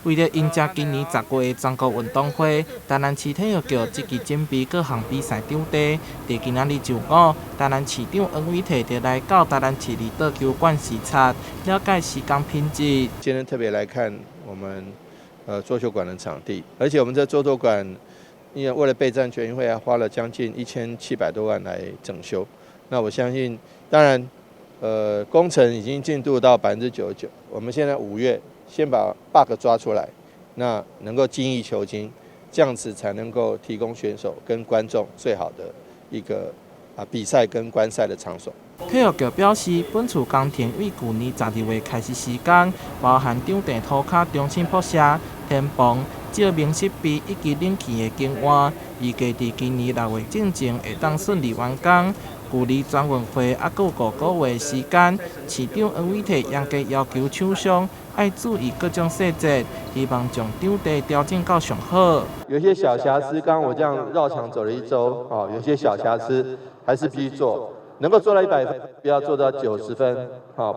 为了迎接今年10月的全国运动会，台南市体育局积极准备各项比赛场地。在今仔日上午，台南市长王伟棣就来到台南市立道球馆视察，了解施工品质。今天特别来看我们桌球馆的场地，而且我们这桌球馆因为了备战全运会，还花了将近1700多万来整修。那我相信，当然，工程已经进度到99%。我们现在5月先把 bug 抓出来，那能够精益求精，这样子才能够提供选手跟观众最好的一个比赛跟观赛的场所。体育局表示，本次工程为去年12月开始施工，包含场地涂骹重新铺设、天棚、照明设备以及冷气的更换，预计在今年6月正会当顺利完工。距离全运会还有5个月时间，市长王伟棣严格要求厂商要注意各种细节，希望将场地调整到上好。有些小瑕疵，刚刚我这样绕场走了1周，有些小瑕疵还是必须做。能够做到100分，不要做到90分，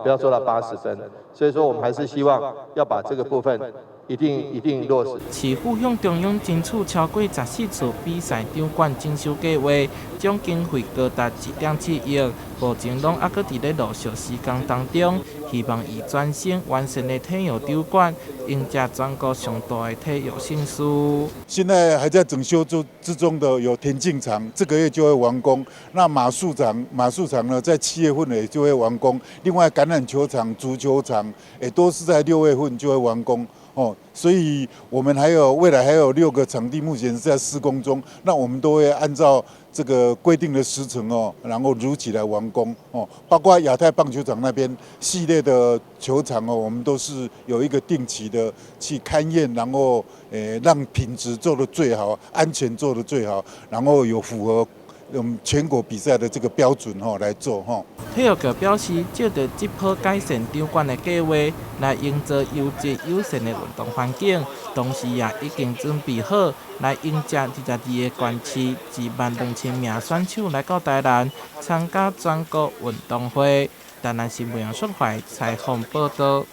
不要做到80分。所以说，我们还是希望要把这个部分一定落实。市府向中央争取超过14处比赛场馆征收计划，总经费高达1.7亿，目前拢还搁伫咧陆续施工当中。希望以全新完善的体育场馆，迎接全国上大的体育盛事。现在还在整修之中的有田径场，这个月就会完工。那马术场呢，在7月份也就会完工。另外，橄榄球场、足球场也都是在6月份就会完工。所以我们未来还有6个场地，目前是在施工中。那我们都会按照这个规定的时程然后如期来完工包括亚太棒球场那边系列的球场我们都是有一个定期的去勘验，然后让品质做得最好，安全做得最好，然后有符合全国比赛的这个标准来做体育局表示，借着这波改善场馆的计划，来营造优质友善的运动环境，同时也已经准备好来迎接22个县市12000名选手来到台南参加全国运动会。台南新闻杨顺怀采访报道。